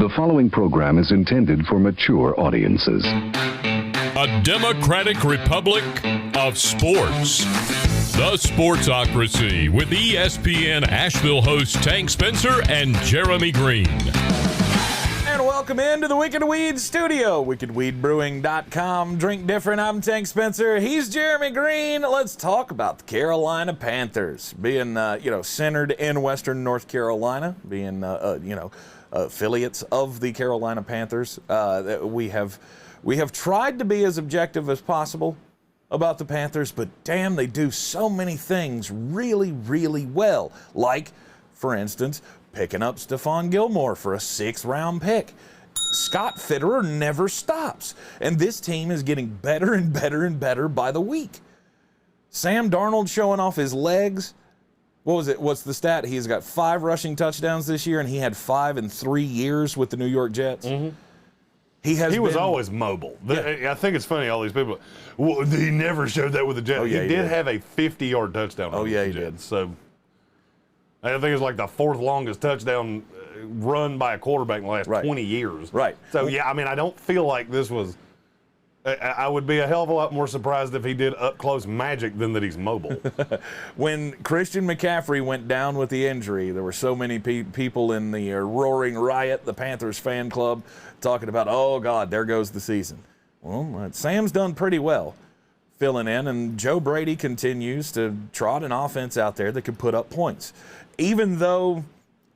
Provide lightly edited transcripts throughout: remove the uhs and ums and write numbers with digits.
The following program is intended for mature audiences. A democratic republic of sports. The Sportsocracy with ESPN Asheville hosts Tank Spencer and Jeremy Greene. And welcome into the Wicked Weed studio, wickedweedbrewing.com. Drink different. I'm Tank Spencer. He's Jeremy Greene. Let's talk about the Carolina Panthers being, centered in Western North Carolina, being, affiliates of the Carolina Panthers. We have tried to be as objective as possible about the Panthers, but damn, they do so many things really, really well. Like, for instance, picking up Stephon Gilmore for a 6th-round pick. Scott Fitterer never stops, and this team is getting better and better and better by the week. Sam Darnold showing off his legs. What was it? What's the stat? He's got 5 rushing touchdowns this year, and he had 5 in 3 years with the New York Jets. Mm-hmm. He was always mobile. Yeah. I think it's funny, all these people, well, he never showed that with the Jets. Oh, yeah, he did have a 50-yard touchdown. Oh, yeah, he Jets. did. So I think it's like the 4th longest touchdown run by a quarterback in the last 20 years. Right. So, yeah, I mean, I don't feel like this was – I would be a hell of a lot more surprised if he did up-close magic than that he's mobile. When Christian McCaffery went down with the injury, there were so many people in the roaring riot, the Panthers fan club, talking about, oh, God, there goes the season. Well, Sam's done pretty well filling in, and Joe Brady continues to trot an offense out there that can put up points. Even though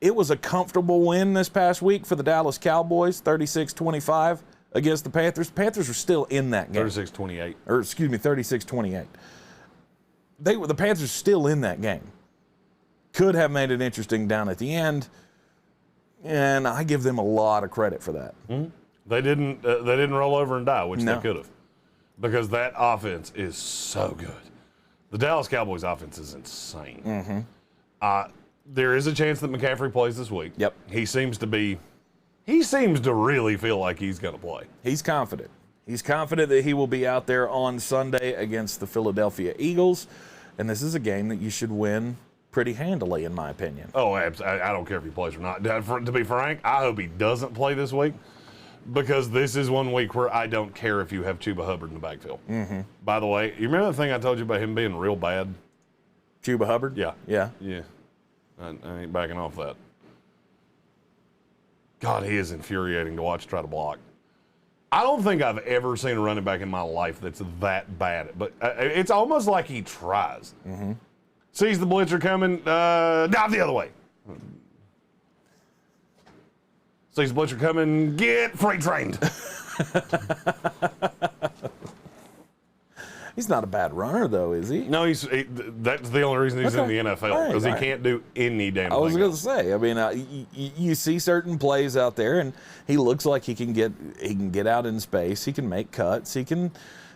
it was a comfortable win this past week for the Dallas Cowboys, 36-25. Against the Panthers. Panthers are still in that game. 36-28. Or, 36-28. The Panthers are still in that game. Could have made it interesting down at the end, and I give them a lot of credit for that. Mm-hmm. They didn't roll over and die, which they could have, because that offense is so good. The Dallas Cowboys offense is insane. Mm-hmm. There is a chance that McCaffery plays this week. Yep. He seems to really feel like he's going to play. He's confident. He's confident that he will be out there on Sunday against the Philadelphia Eagles, and this is a game that you should win pretty handily, in my opinion. Oh, I don't care if he plays or not. To be frank, I hope he doesn't play this week, because this is one week where I don't care if you have Chuba Hubbard in the backfield. Mm-hmm. By the way, you remember the thing I told you about him being real bad? Chuba Hubbard? Yeah. Yeah. Yeah. I ain't backing off that. God, he is infuriating to watch try to block. I don't think I've ever seen a running back in my life that's that bad. But it's almost like he tries. Mm-hmm. Sees the blitzer coming, dive the other way. Sees the blitzer coming, get freight trained. He's not a bad runner, though, is he? No, that's the only reason he's in the NFL, because he can't do any damn thing. I was going to say, I mean, you see certain plays out there, and he looks like he can get out in space. He can make cuts. He can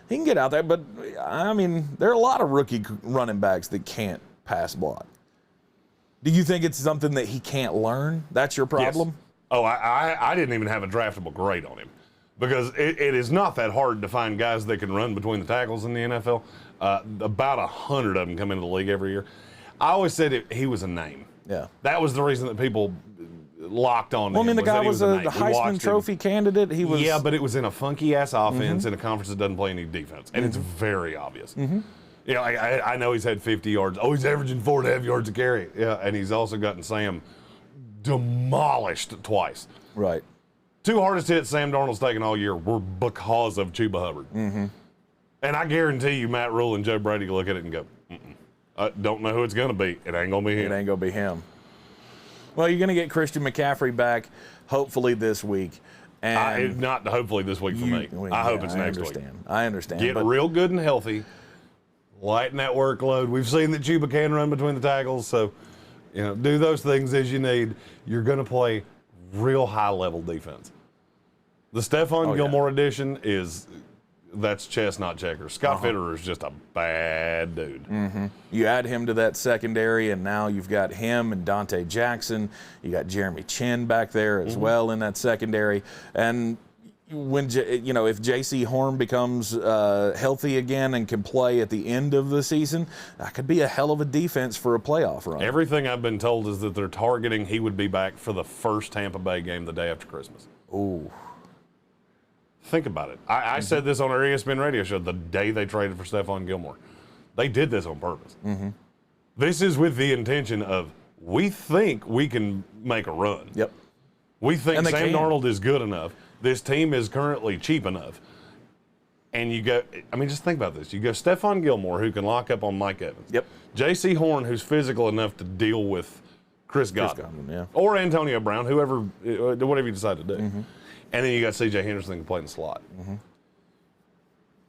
get out there. But, I mean, there are a lot of rookie running backs that can't pass block. Do you think it's something that he can't learn? That's your problem? Yes. Oh, I didn't even have a draftable grade on him. Because it is not that hard to find guys that can run between the tackles in the NFL. About 100 of them come into the league every year. I always said he was a name. Yeah. That was the reason that people locked on him. Well, I mean, the guy was a Heisman Trophy candidate. He was. Yeah, but it was in a funky-ass offense in a conference that doesn't play any defense. And it's very obvious. Mm-hmm. You know, I know he's had 50 yards. Oh, he's averaging 4.5 yards a carry. Yeah, and he's also gotten Sam demolished twice. Right. 2 hardest hits Sam Darnold's taken all year were because of Chuba Hubbard. Mm-hmm. And I guarantee you Matt Rule and Joe Brady look at it and go, don't know who it's going to be. It ain't going to be him. It ain't going to be him. Well, you're going to get Christian McCaffery back hopefully this week. And not hopefully this week for me. I hope it's next week. I understand. Get real good and healthy. Lighten that workload. We've seen that Chuba can run between the tackles, so do those things as you need. You're going to play real high-level defense. The Stephon Gilmore edition that's chess, not checkers. Scott Fitterer is just a bad dude. Mm-hmm. You add him to that secondary, and now you've got him and Dante Jackson. You got Jeremy Chin back there as well in that secondary. And if J.C. Horn becomes healthy again and can play at the end of the season, that could be a hell of a defense for a playoff run. Everything I've been told is that they're targeting he would be back for the first Tampa Bay game the day after Christmas. Ooh. Think about it. I said this on our ESPN radio show the day they traded for Stephon Gilmore. They did this on purpose. Mm-hmm. This is with the intention of, we think we can make a run. Yep. We think Sam Darnold is good enough. This team is currently cheap enough. And you go, just think about this. You go Stephon Gilmore, who can lock up on Mike Evans. Yep. J.C. Horn, who's physical enough to deal with Chris Godwin. Yeah. Or Antonio Brown, whatever you decide to do. Mm-hmm. And then you got C.J. Henderson who can play in the slot. Mm-hmm.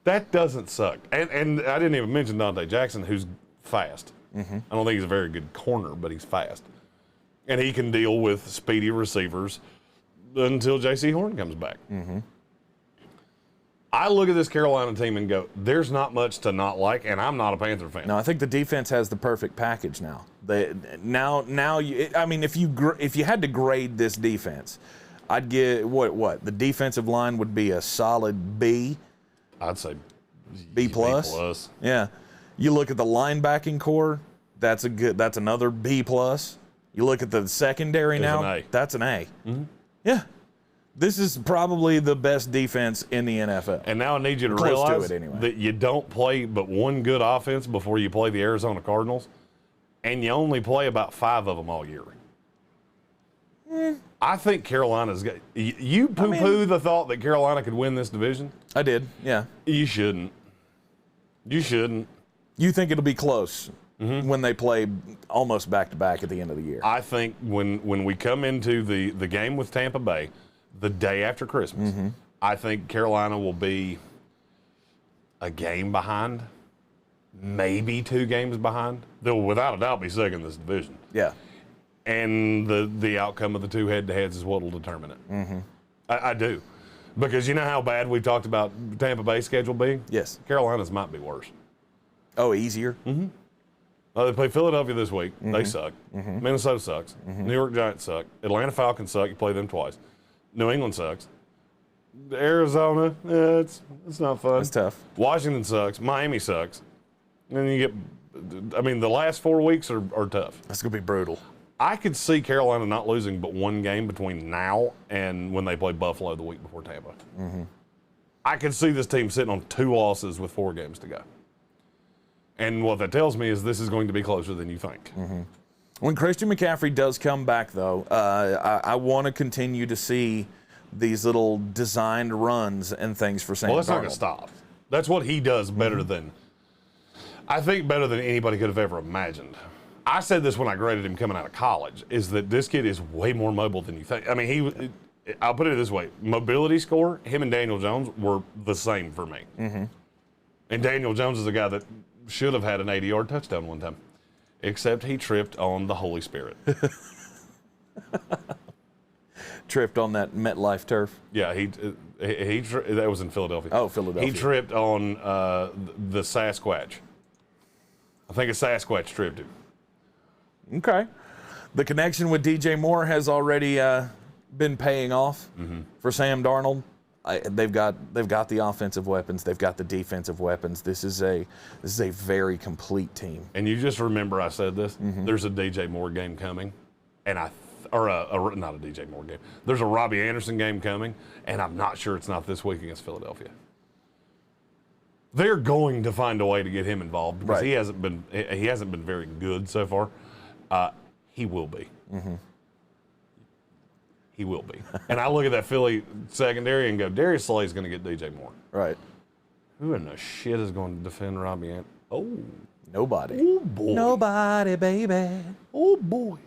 That doesn't suck. And I didn't even mention Dante Jackson, who's fast. Mm-hmm. I don't think he's a very good corner, but he's fast. And he can deal with speedy receivers until J.C. Horn comes back. Mm-hmm. I look at this Carolina team and go, there's not much to not like, and I'm not a Panther fan. No, I think the defense has the perfect package now. If you had to grade this defense, I'd give what the defensive line would be a solid B. I'd say B plus. B plus. Yeah. You look at the linebacking core, that's another B plus. You look at the secondary that's an A. Mm-hmm. Yeah. This is probably the best defense in the NFL. And now I need you to realize that you don't play but one good offense before you play the Arizona Cardinals, and you only play about 5 of them all year. I think Carolina's got. You poo-poo the thought that Carolina could win this division? I did, yeah. You shouldn't. You shouldn't. You think it'll be close when they play almost back-to-back at the end of the year? I think when we come into the game with Tampa Bay, the day after Christmas, I think Carolina will be a game behind, maybe 2 games behind. They'll without a doubt be second in this division. Yeah. And the outcome of the 2 head-to-heads is what will determine it. Mm-hmm. I do. Because you know how bad we talked about Tampa Bay's schedule being? Yes. Carolina's might be worse. Oh, easier? Mm-hmm. They play Philadelphia this week. Mm-hmm. They suck. Mm-hmm. Minnesota sucks. Mm-hmm. New York Giants suck. Atlanta Falcons suck. You play them twice. New England sucks. Arizona, it's not fun. It's tough. Washington sucks. Miami sucks. And then you get, the last 4 weeks are tough. That's going to be brutal. I could see Carolina not losing but 1 game between now and when they play Buffalo the week before Tampa. Mm-hmm. I could see this team sitting on 2 losses with 4 games to go. And what that tells me is this is going to be closer than you think. Mm-hmm. When Christian McCaffrey does come back, though, I want to continue to see these little designed runs and things for Sam Darnold. Well, that's not going to stop. That's what he does better than anybody could have ever imagined. I said this when I graded him coming out of college, is that this kid is way more mobile than you think. I'll put it this way. Mobility score, him and Daniel Jones were the same for me. Mm-hmm. And Daniel Jones is a guy that should have had an 80-yard touchdown one time. Except he tripped on the Holy Spirit. Tripped on that MetLife turf? Yeah, that was in Philadelphia. Oh, Philadelphia. He tripped on the Sasquatch. I think a Sasquatch tripped him. Okay. The connection with DJ Moore has already been paying off for Sam Darnold. They've got the offensive weapons. They've got the defensive weapons. This is a very complete team. And you just remember I said this. Mm-hmm. There's a DJ Moore game coming, and not a DJ Moore game. There's a Robbie Anderson game coming, and I'm not sure it's not this week against Philadelphia. They're going to find a way to get him involved because he hasn't been very good so far. He will be. Mm-hmm. He will be. And I look at that Philly secondary and go, Darius Slay's going to get DJ Moore. Right. Who in the shit is going to defend Robbie Anderson? Oh. Nobody. Oh, boy. Nobody, baby. Oh, boy.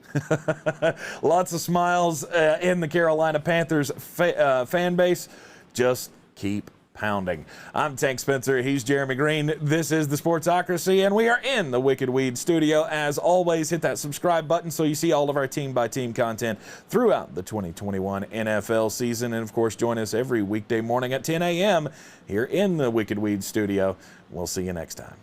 Lots of smiles in the Carolina Panthers fan base. Just keep pounding. I'm Tank Spencer. He's Jeremy Greene. This is the Sportsocracy, and we are in the Wicked Weed studio. As always, hit that subscribe button so you see all of our team-by-team content throughout the 2021 NFL season. And, of course, join us every weekday morning at 10 a.m. here in the Wicked Weed studio. We'll see you next time.